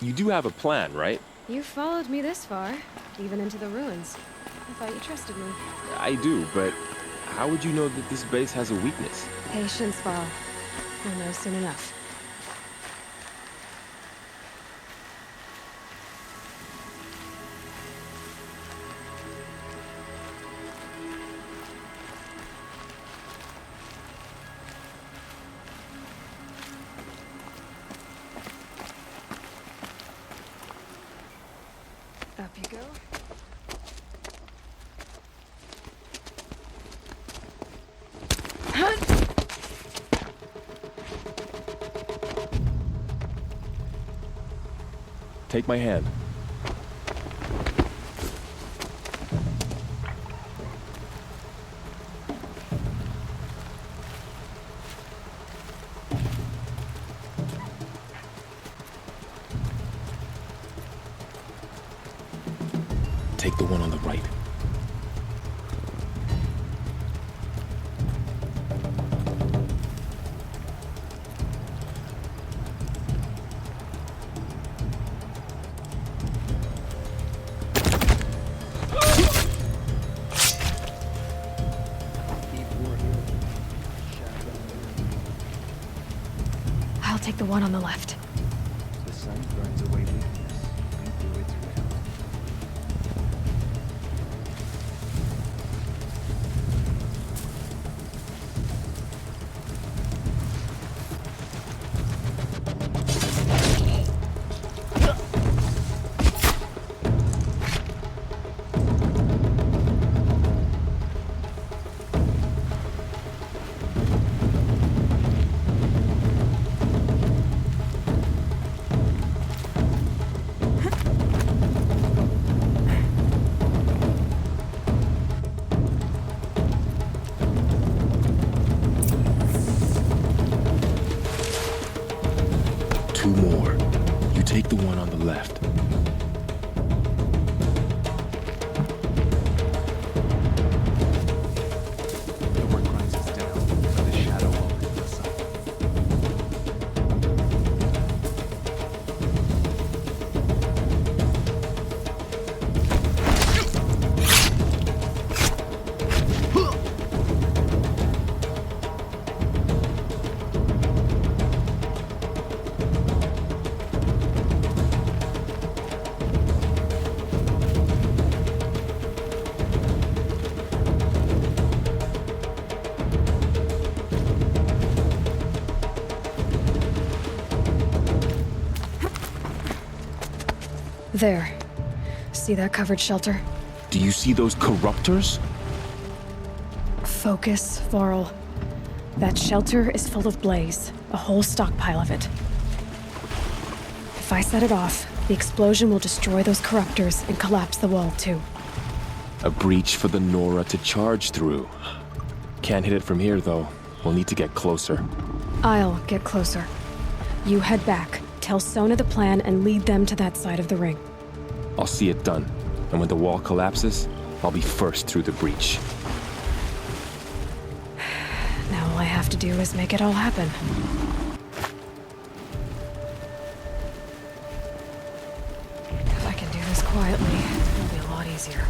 You do have a plan, right? You followed me this far, even into the ruins. I thought you trusted me. I do, but how would you know that this base has a weakness? Patience, Varl. You'll know soon enough. Up you go. Take my hand. Take the one on the right. I'll take the one on the left. The sun burns away weakness. We do its will. Two more. You take the one on the left. The work grinds us down, but the shadow will lift us up. There. See that covered shelter? Do you see those corruptors? Focus, Varl. That shelter is full of blaze. A whole stockpile of it. If I set it off, the explosion will destroy those corruptors and collapse the wall, too. A breach for the Nora to charge through. Can't hit it from here, though. We'll need to get closer. I'll get closer. You head back, tell Sona the plan, and lead them to that side of the ring. I'll see it done. And when the wall collapses, I'll be first through the breach. Now all I have to do is make it all happen. If I can do this quietly, it'll be a lot easier.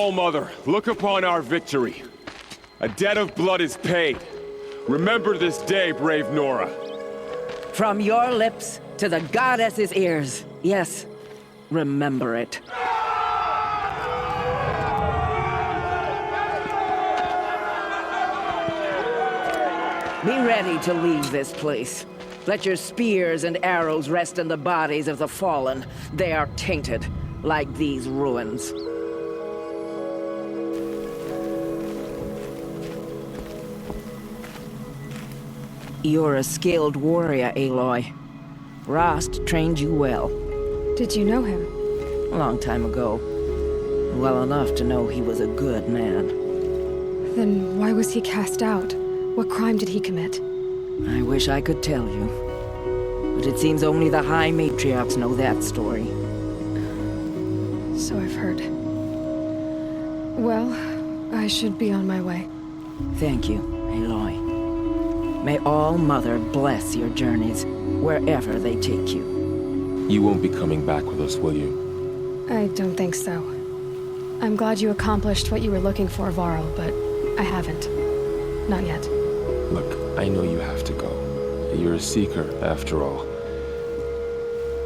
All-Mother, look upon our victory. A debt of blood is paid. Remember this day, brave Nora. From your lips to the goddess's ears. Yes, remember it. Be ready to leave this place. Let your spears and arrows rest in the bodies of the fallen. They are tainted, like these ruins. You're a skilled warrior, Aloy. Rost trained you well. Did you know him? A long time ago. Well enough to know he was a good man. Then why was he cast out? What crime did he commit? I wish I could tell you. But it seems only the High Matriarchs know that story. So I've heard. Well, I should be on my way. Thank you, Aloy. May All-Mother bless your journeys, wherever they take you. You won't be coming back with us, will you? I don't think so. I'm glad you accomplished what you were looking for, Varl, but I haven't. Not yet. Look, I know you have to go. You're a seeker, after all.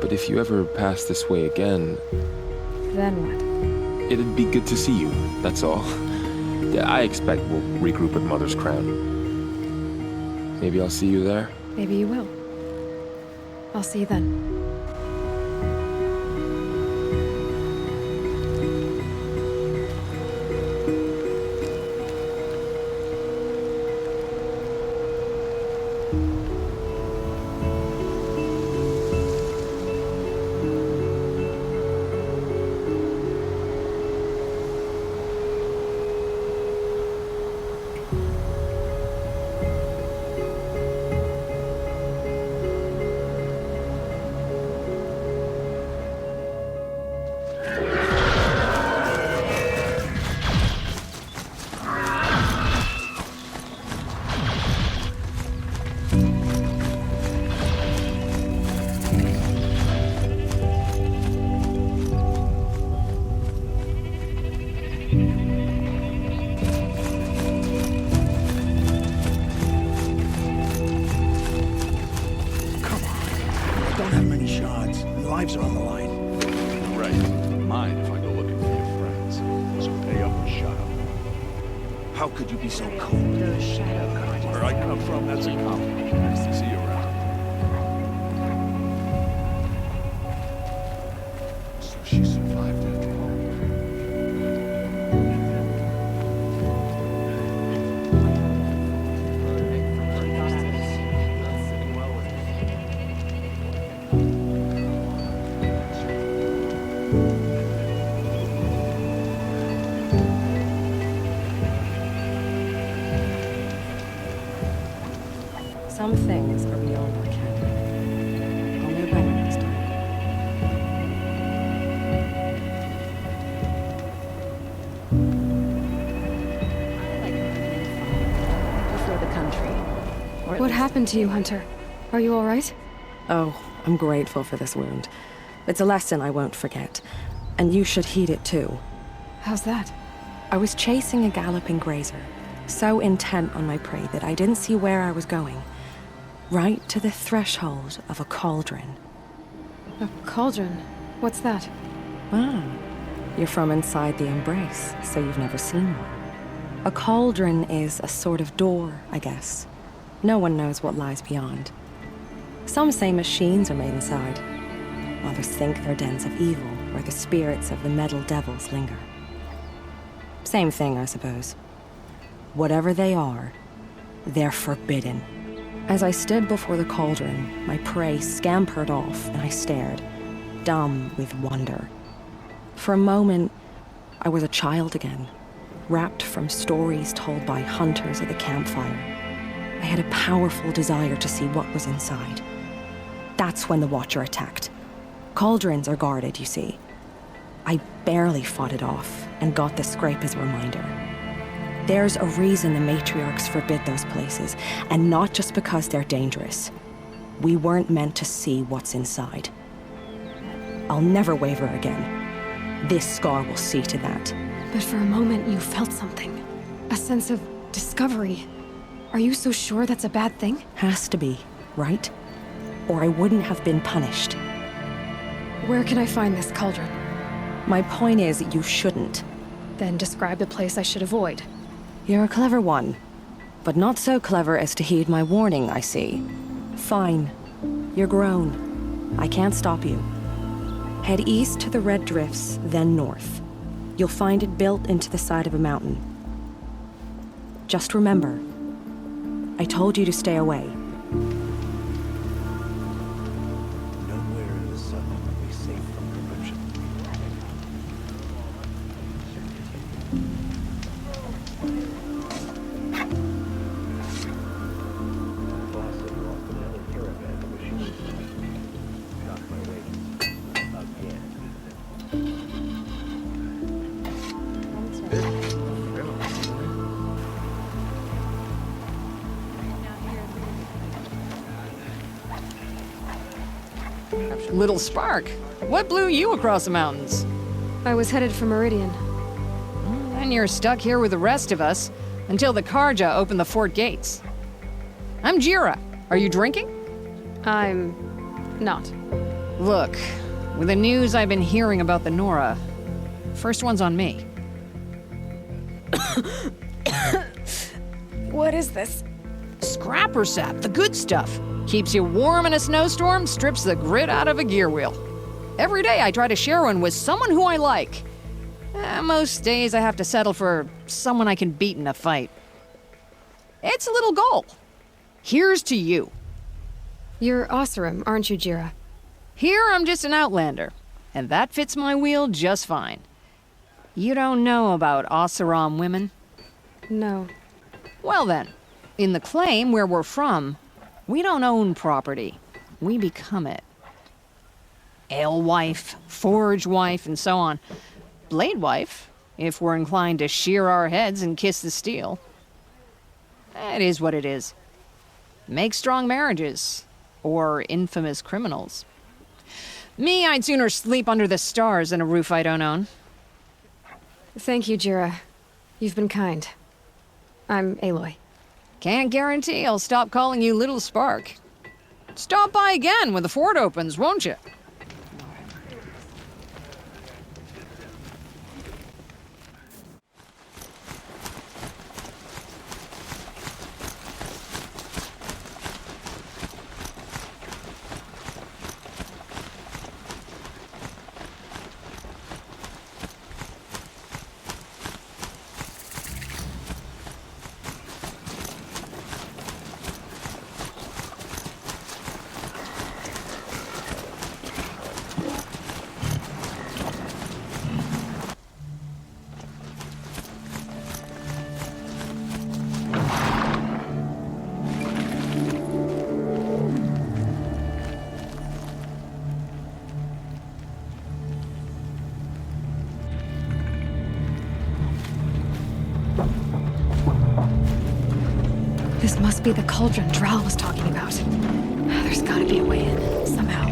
But if you ever pass this way again... Then what? It'd be good to see you, that's all. I expect we'll regroup at Mother's Crown. Maybe I'll see you there? Maybe you will. I'll see you then. Lives are on the line. Right. Mind if I go looking for your friends? So pay up or shut up. How could you be so cold? Where I come from, that's a compliment. See you around. So she survived after all. Some things are beyond our ken. I'll know better next time. Before the country. What happened to you, Hunter? Are you all right? Oh, I'm grateful for this wound. It's a lesson I won't forget. And you should heed it too. How's that? I was chasing a galloping grazer, so intent on my prey that I didn't see where I was going. Right to the threshold of a cauldron. A cauldron? What's that? Ah, you're from inside the Embrace, so you've never seen one. A cauldron is a sort of door, I guess. No one knows what lies beyond. Some say machines are made inside. Others think they're dens of evil, where the spirits of the metal devils linger. Same thing, I suppose. Whatever they are, they're forbidden. As I stood before the cauldron, my prey scampered off, and I stared, dumb with wonder. For a moment, I was a child again, wrapped from stories told by hunters at the campfire. I had a powerful desire to see what was inside. That's when the Watcher attacked. Cauldrons are guarded, you see. I barely fought it off, and got the scrape as a reminder. There's a reason the matriarchs forbid those places, and not just because they're dangerous. We weren't meant to see what's inside. I'll never waver again. This scar will see to that. But for a moment, you felt something. A sense of discovery. Are you so sure that's a bad thing? Has to be, right? Or I wouldn't have been punished. Where can I find this cauldron? My point is, you shouldn't. Then describe the place I should avoid. You're a clever one. But not so clever as to heed my warning, I see. Fine. You're grown. I can't stop you. Head east to the Red Drifts, then north. You'll find it built into the side of a mountain. Just remember, I told you to stay away. Nowhere in the sun will be safe from corruption. Little spark, what blew you across the mountains? I was headed for Meridian. And you're stuck here with the rest of us until the Karja open the fort gates. I'm Jira. Are you drinking? I'm... not. Look, with the news I've been hearing about the Nora, first one's on me. What is this? Scrapper sap, the good stuff. Keeps you warm in a snowstorm, strips the grit out of a gear wheel. Every day I try to share one with someone who I like. Most days I have to settle for someone I can beat in a fight. It's a little goal. Here's to you. You're Oseram, aren't you, Jira? Here I'm just an outlander, and that fits my wheel just fine. You don't know about Oseram women? No. Well then, in the claim where we're from, we don't own property. We become it. Alewife, Forge wife, and so on. Blade wife, if we're inclined to shear our heads and kiss the steel. It is what it is. Make strong marriages, or infamous criminals. Me, I'd sooner sleep under the stars than a roof I don't own. Thank you, Jira. You've been kind. I'm Aloy. Can't guarantee I'll stop calling you Little Spark. Stop by again when the fort opens, won't you? This must be the cauldron Drow was talking about. There's gotta be a way in, somehow.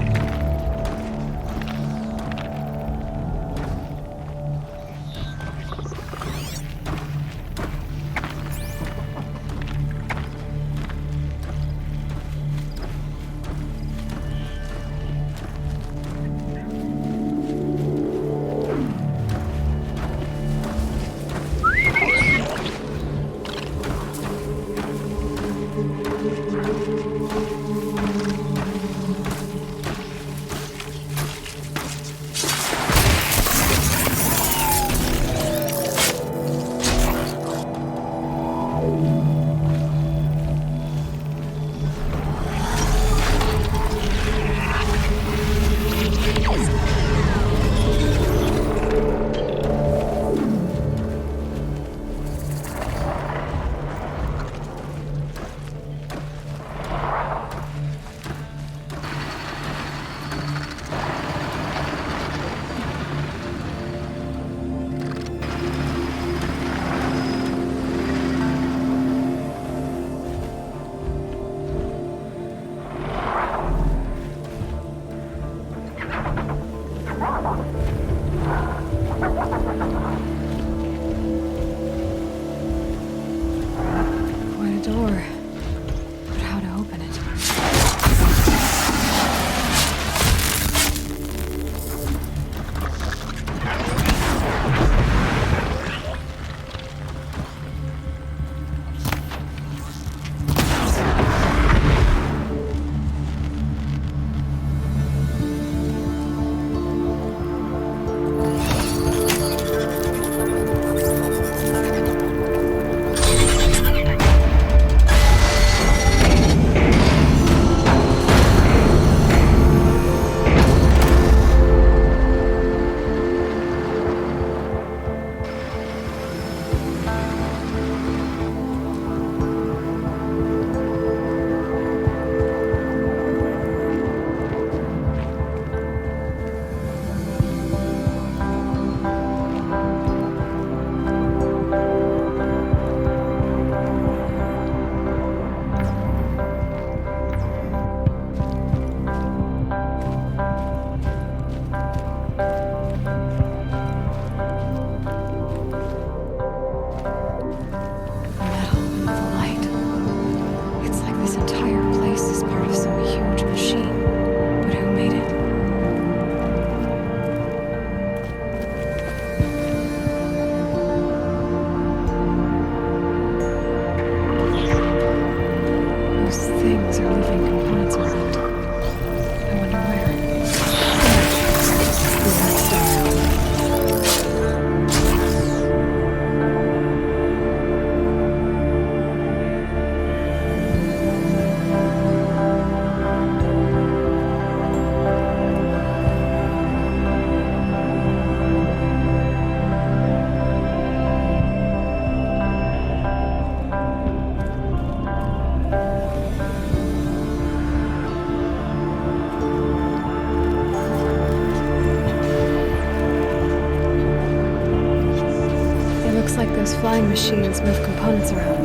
Those flying machines move components around.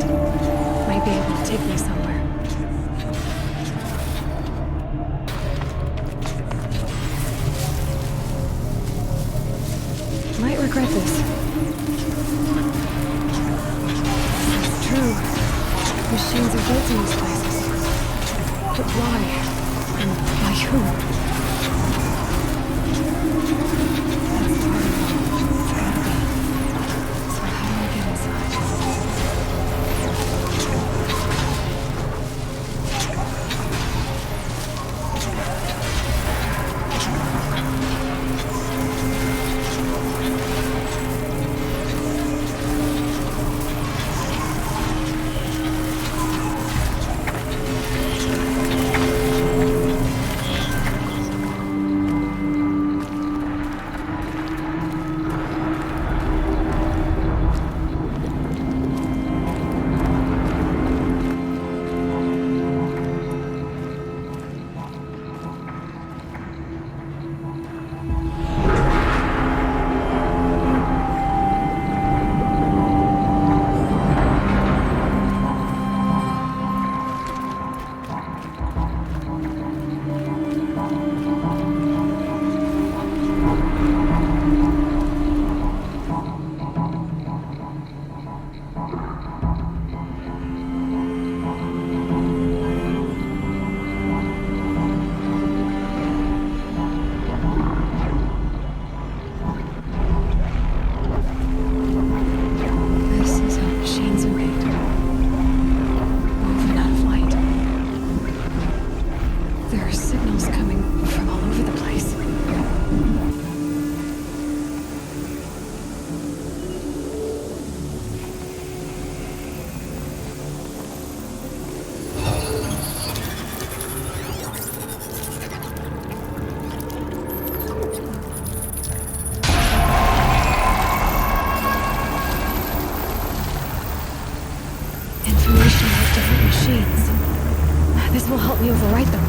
Might be able to take me somewhere. Might regret this. It's true. Machines are built in these places. But why? And by who? This will help me overwrite them.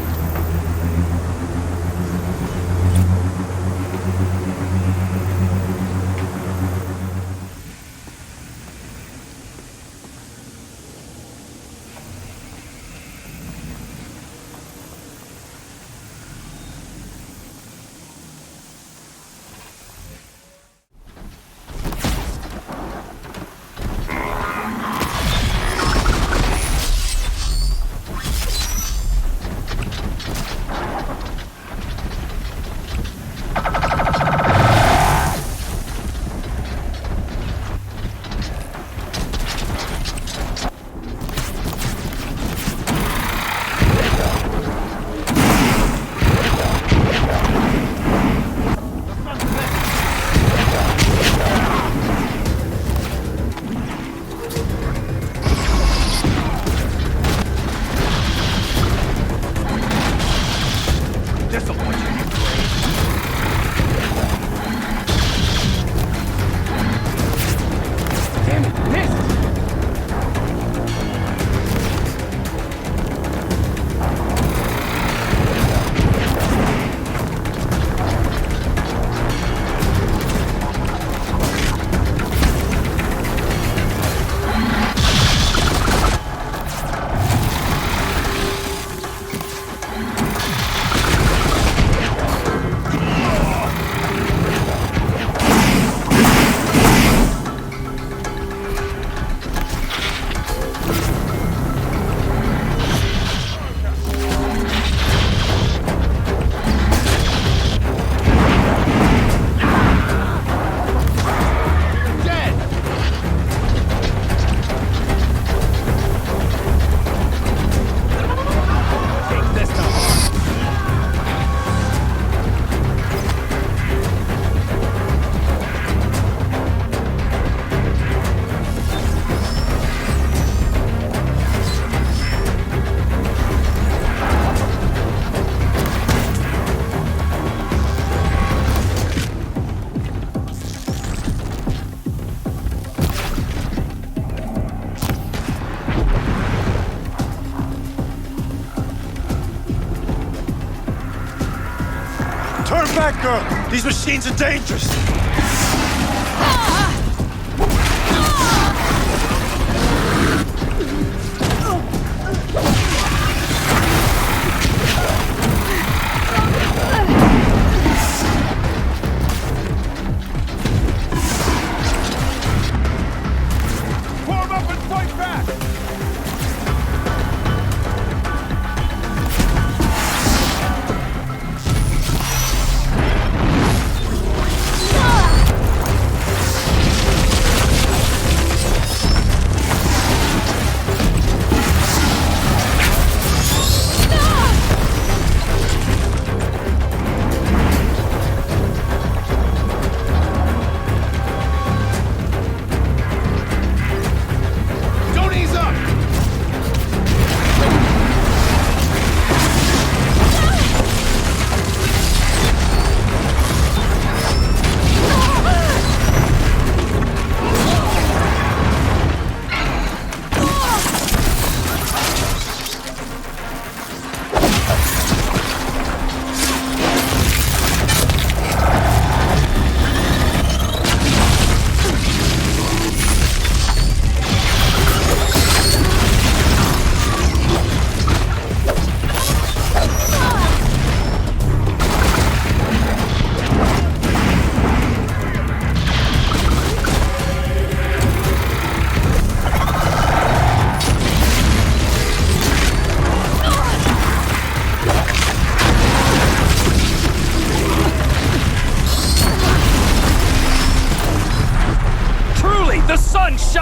Turn back, girl! These machines are dangerous!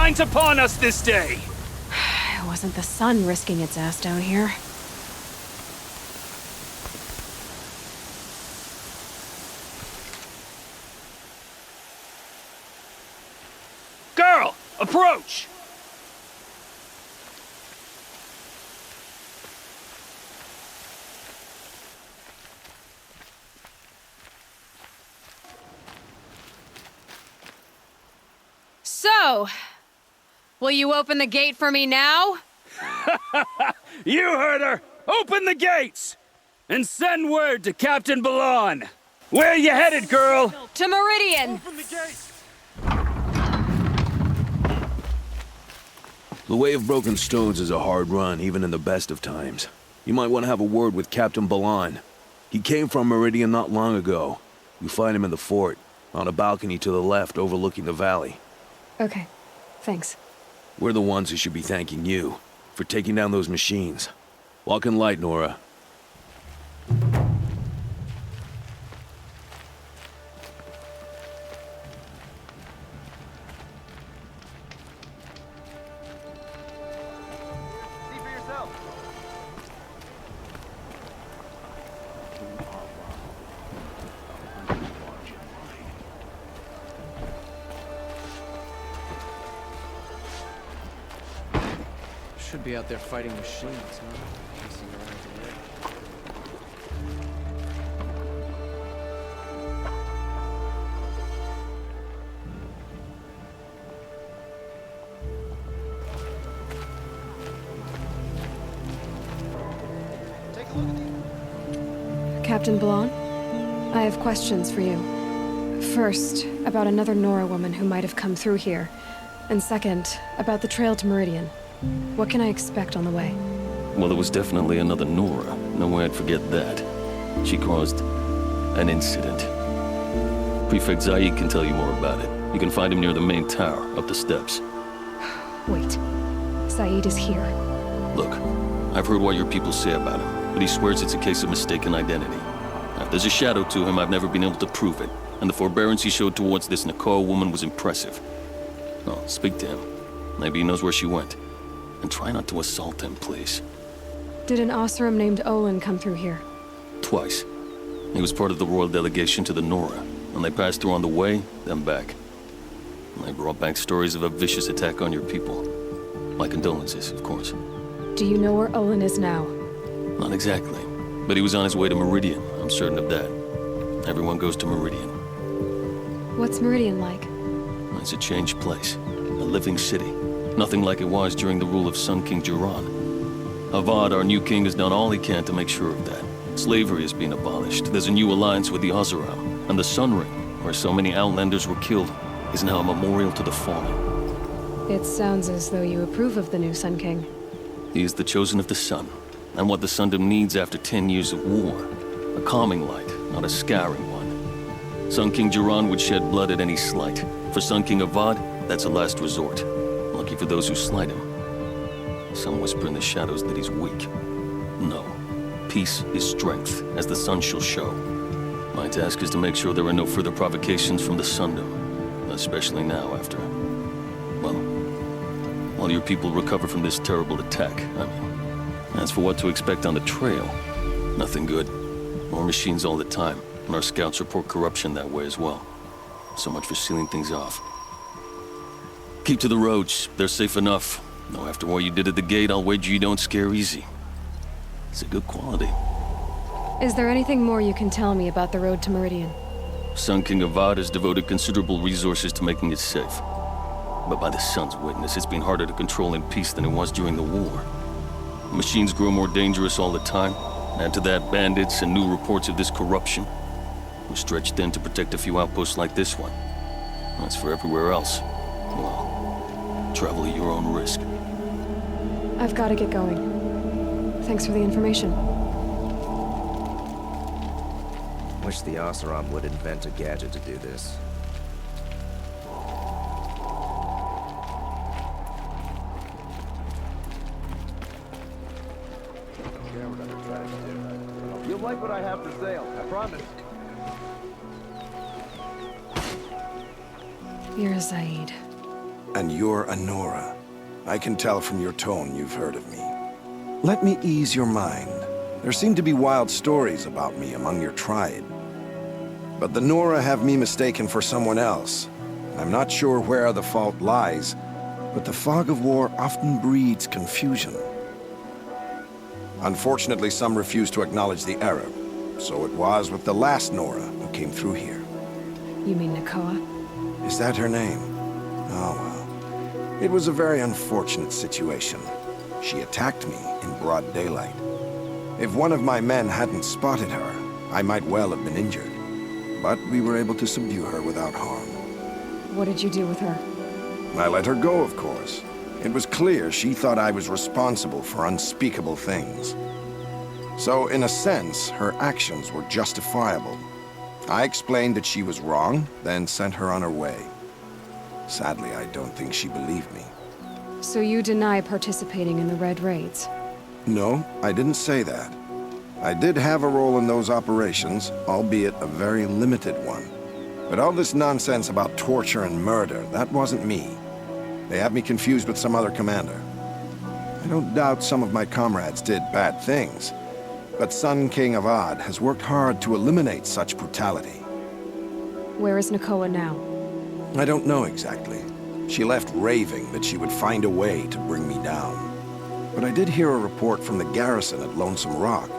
shines upon us this day. It wasn't the sun risking its ass down here. Girl, approach! So, will you open the gate for me now? You heard her! Open the gates! And send word to Captain Balan. Where you headed, girl? To Meridian! The Way of Broken Stones is a hard run, even in the best of times. You might want to have a word with Captain Balan. He came from Meridian not long ago. You find him in the fort, on a balcony to the left overlooking the valley. Okay, thanks. We're the ones who should be thanking you for taking down those machines. Walk in light, Nora. Should be out there fighting machines, huh? Chasing around the way. Captain Balan, I have questions for you. First, about another Nora woman who might have come through here. And second, about the trail to Meridian. What can I expect on the way? Well, there was definitely another Nora. No way I'd forget that. She caused an incident. Prefect Zaid can tell you more about it. You can find him near the main tower, up the steps. Wait. Zaid is here. Look, I've heard what your people say about him, but he swears it's a case of mistaken identity. Now, if there's a shadow to him, I've never been able to prove it, and the forbearance he showed towards this Nakar woman was impressive. Oh, speak to him. Maybe he knows where she went. And try not to assault him, please. Did an Oseram named Olin come through here? Twice. He was part of the royal delegation to the Nora, and they passed through on the way, then back. And they brought back stories of a vicious attack on your people. My condolences, of course. Do you know where Olin is now? Not exactly, but he was on his way to Meridian, I'm certain of that. Everyone goes to Meridian. What's Meridian like? It's a changed place, a living city. Nothing like it was during the rule of Sun King Jiran. Avad, our new king, has done all he can to make sure of that. Slavery has been abolished. There's a new alliance with the Oseram, and the Sun Ring, where so many Outlanders were killed, is now a memorial to the fallen. It sounds as though you approve of the new Sun King. He is the chosen of the Sun, and what the Sundom needs after 10 years of war. A calming light, not a scouring one. Sun King Jiran would shed blood at any slight. For Sun King Avad, that's a last resort. Lucky for those who slight him. Some whisper in the shadows that he's weak. No. Peace is strength, as the sun shall show. My task is to make sure there are no further provocations from the Sundom. Especially now after... well, while your people recover from this terrible attack, I mean. As for what to expect on the trail, nothing good. More machines all the time, and our scouts report corruption that way as well. So much for sealing things off. Keep to the roads. They're safe enough. Though after what you did at the gate, I'll wager you don't scare easy. It's a good quality. Is there anything more you can tell me about the road to Meridian? Sun King Avad has devoted considerable resources to making it safe. But by the sun's witness, it's been harder to control in peace than it was during the war. Machines grow more dangerous all the time. Add to that bandits and new reports of this corruption. We're stretched thin to protect a few outposts like this one. As for everywhere else, well, travel at your own risk. I've got to get going. Thanks for the information. Wish the Oseram would invent a gadget to do this. You'll like what I have for sale, I promise. You're Zaid. And you're a Nora. I can tell from your tone you've heard of me. Let me ease your mind. There seem to be wild stories about me among your tribe. But the Nora have me mistaken for someone else. I'm not sure where the fault lies, but the fog of war often breeds confusion. Unfortunately, some refuse to acknowledge the error. So it was with the last Nora who came through here. You mean Nakoa? Is that her name? Oh, well. It was a very unfortunate situation. She attacked me in broad daylight. If one of my men hadn't spotted her, I might well have been injured. But we were able to subdue her without harm. What did you do with her? I let her go, of course. It was clear she thought I was responsible for unspeakable things. So, in a sense, her actions were justifiable. I explained that she was wrong, then sent her on her way. Sadly, I don't think she believed me. So you deny participating in the Red Raids? No, I didn't say that. I did have a role in those operations, albeit a very limited one. But all this nonsense about torture and murder, that wasn't me. They have me confused with some other commander. I don't doubt some of my comrades did bad things, but Sun King Avad has worked hard to eliminate such brutality. Where is Nakoa now? I don't know exactly. She left raving that she would find a way to bring me down. But I did hear a report from the garrison at Lonesome Rock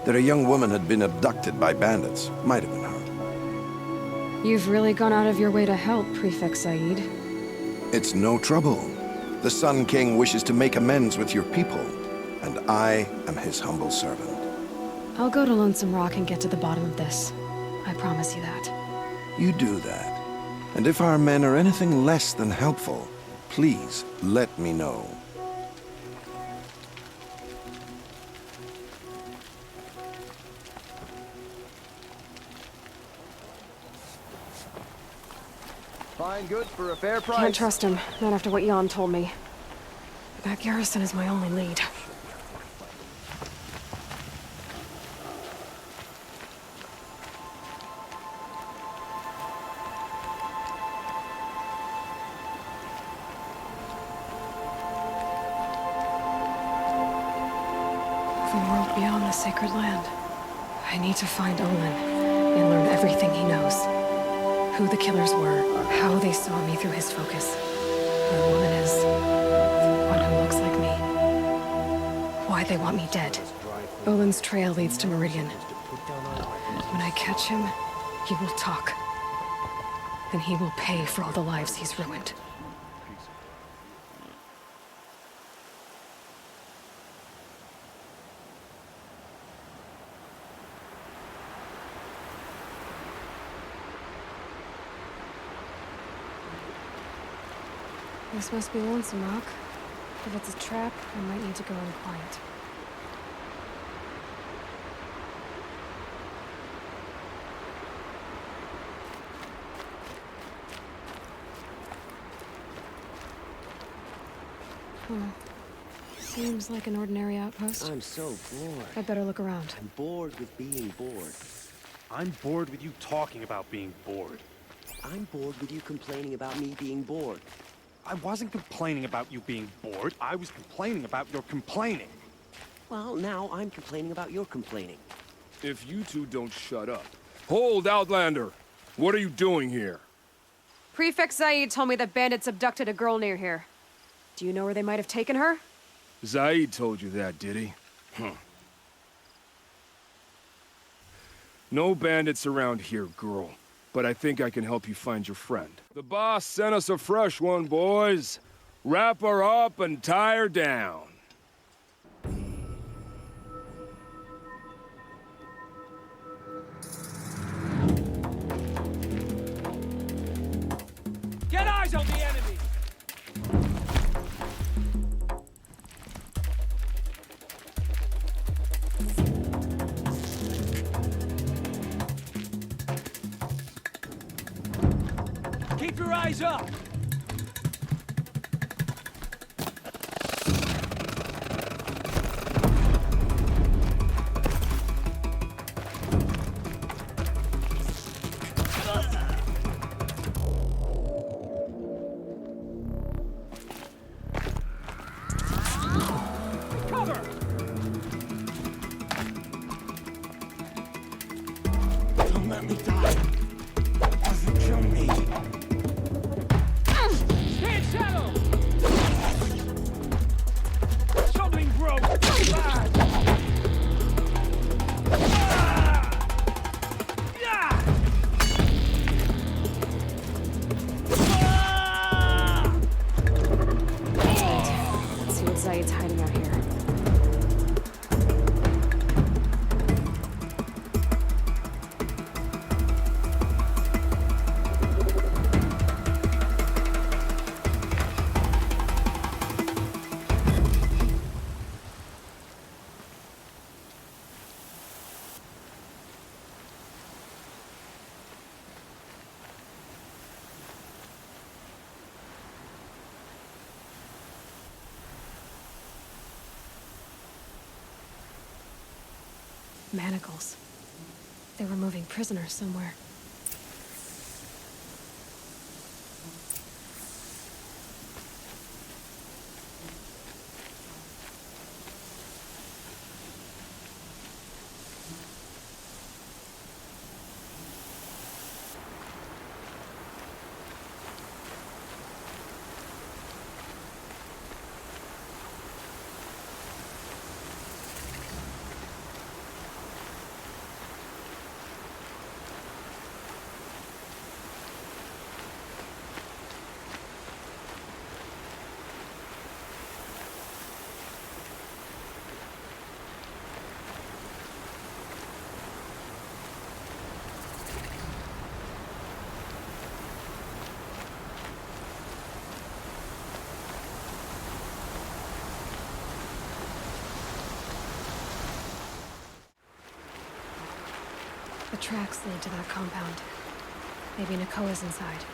that a young woman had been abducted by bandits. Might have been her. You've really gone out of your way to help, Prefect Said. It's no trouble. The Sun King wishes to make amends with your people, and I am his humble servant. I'll go to Lonesome Rock and get to the bottom of this. I promise you that. You do that. And if our men are anything less than helpful, please let me know. Fine goods for a fair price. Can't trust him, not after what Jan told me. That garrison is my only lead. The world beyond the sacred land. I need to find Olin and learn everything he knows. Who the killers were, how they saw me through his focus. Who the woman is, the one who looks like me. Why they want me dead. Olin's trail leads to Meridian. When I catch him, he will talk. And he will pay for all the lives he's ruined. This must be Lonesome Rock. If it's a trap, I might need to go in quiet. Seems like an ordinary outpost. I'm so bored. I'd better look around. I'm bored with being bored. I'm bored with you talking about being bored. I'm bored with you complaining about me being bored. I wasn't complaining about you being bored. I was complaining about your complaining. Well, now I'm complaining about your complaining. If you two don't shut up. Hold, Outlander! What are you doing here? Prefect Said told me that bandits abducted a girl near here. Do you know where they might have taken her? Zaid told you that, did he? No bandits around here, girl. But I think I can help you find your friend. The boss sent us a fresh one, boys. Wrap her up and tie her down. Get eyes on the enemy! Keep your eyes up! Don't let me die. Doesn't kill me. Stand shadow! Something broke! Let's see what Zaid's hiding out here. Manacles. They were moving prisoners somewhere. The tracks lead to that compound. Maybe Nakoa's inside.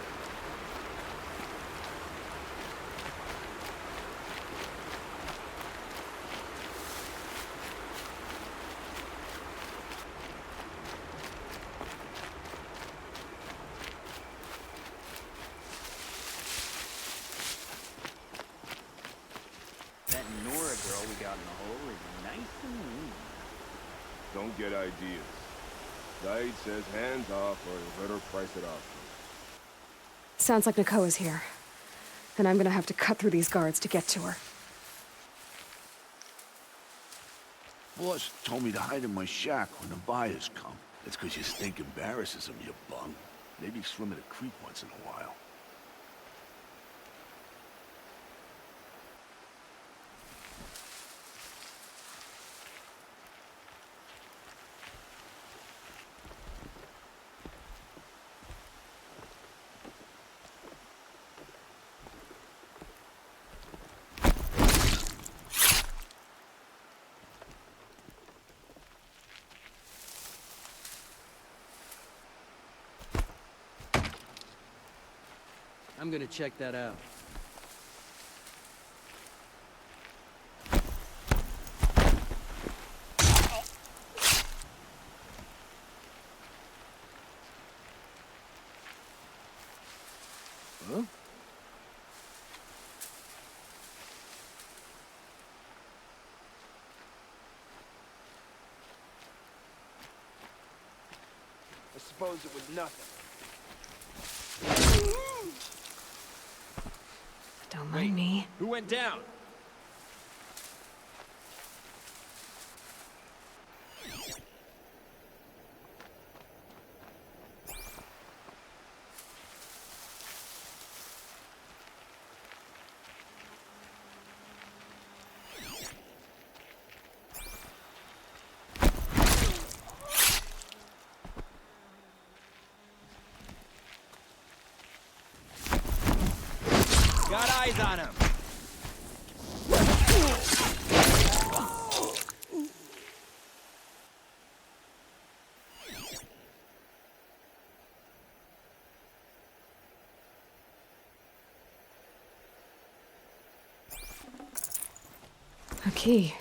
That Nora girl we got in the hole is nice and neat. Don't get ideas. Zaid says hands off or you better price it off. Sounds like Nakoa's here. And I'm gonna have to cut through these guards to get to her. Boss told me to hide in my shack when the buyers come. That's because you stink embarrasses them, you bum. Maybe swim in a creek once in a while. I'm gonna check that out. Huh? I suppose it was nothing. Don't mind me. Who went down? Got eyes on him. A key.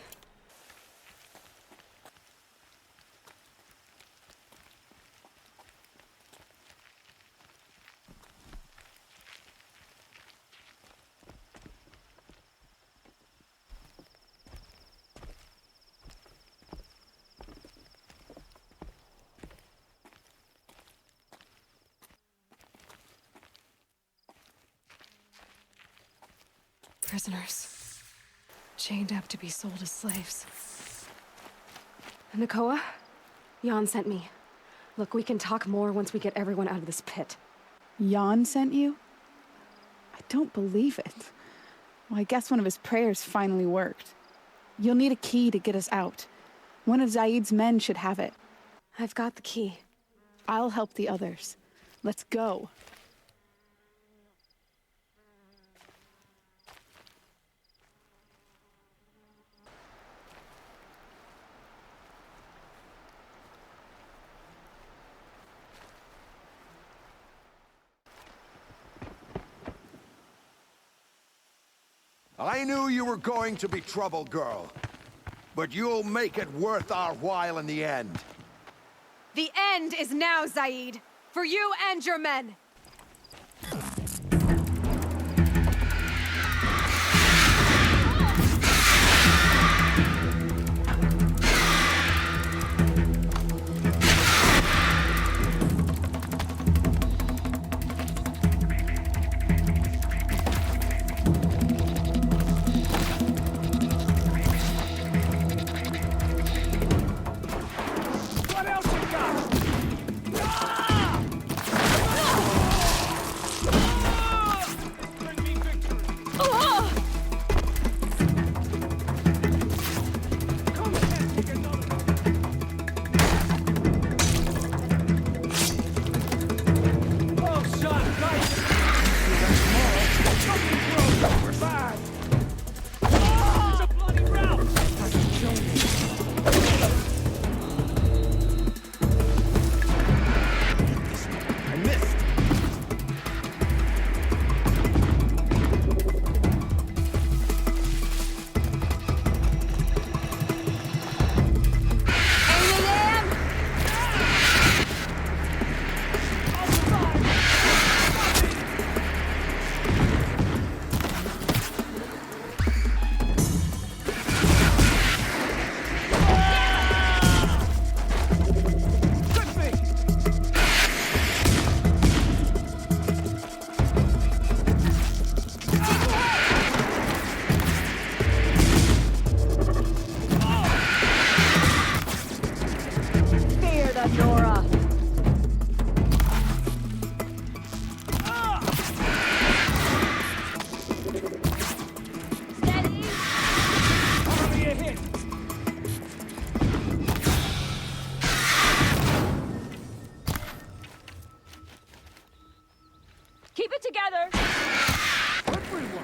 prisoners. Chained up to be sold as slaves. Nakoa? Jan sent me. Look, we can talk more once we get everyone out of this pit. Jan sent you? I don't believe it. Well, I guess one of his prayers finally worked. You'll need a key to get us out. One of Zaid's men should have it. I've got the key. I'll help the others. Let's go. I knew you were going to be trouble, girl. But you'll make it worth our while in the end. The end is now, Zaid. For you and your men. Nora! Steady! Cover me a hit! Keep it together! Everyone!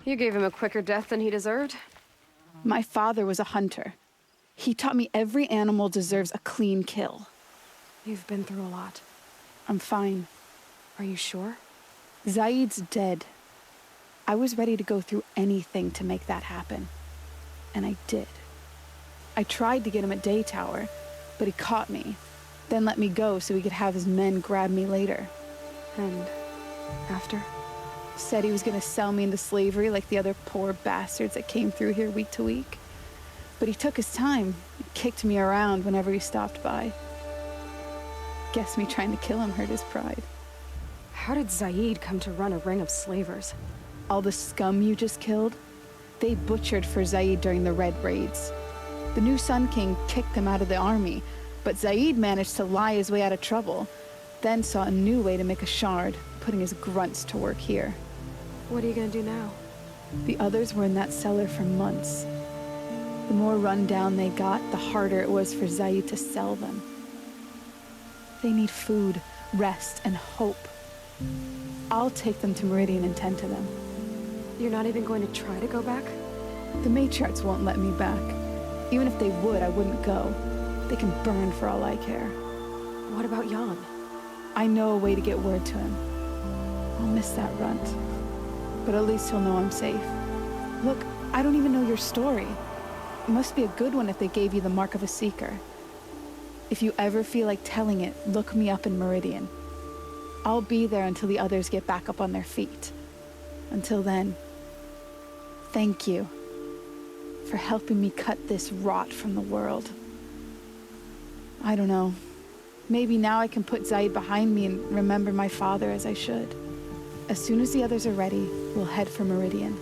You gave him a quicker death than he deserved. My father was a hunter. He taught me every animal deserves a clean kill. You've been through a lot. I'm fine. Are you sure? Zaid's dead. I was ready to go through anything to make that happen. And I did. I tried to get him at Day Tower, but he caught me, then let me go so he could have his men grab me later. And after? Said he was gonna sell me into slavery like the other poor bastards that came through here week to week. But he took his time, kicked me around whenever he stopped by. Guess me trying to kill him hurt his pride. How did Zaid come to run a ring of slavers? All the scum you just killed, they butchered for Zaid during the Red Raids. The new Sun King kicked them out of the army, but Zaid managed to lie his way out of trouble, then saw a new way to make a shard, putting his grunts to work here. What are you gonna do now? The others were in that cellar for months. The more run down they got, the harder it was for Zaid to sell them. They need food, rest, and hope. I'll take them to Meridian and tend to them. You're not even going to try to go back? The matriarchs won't let me back. Even if they would, I wouldn't go. They can burn for all I care. What about Jan? I know a way to get word to him. I'll miss that runt. but at least he'll know I'm safe. Look, I don't even know your story. It must be a good one if they gave you the mark of a seeker. If you ever feel like telling it, look me up in Meridian. I'll be there until the others get back up on their feet. Until then, thank you for helping me cut this rot from the world. I don't know. Maybe now I can put Zaid behind me and remember my father as I should. As soon as the others are ready, we'll head for Meridian.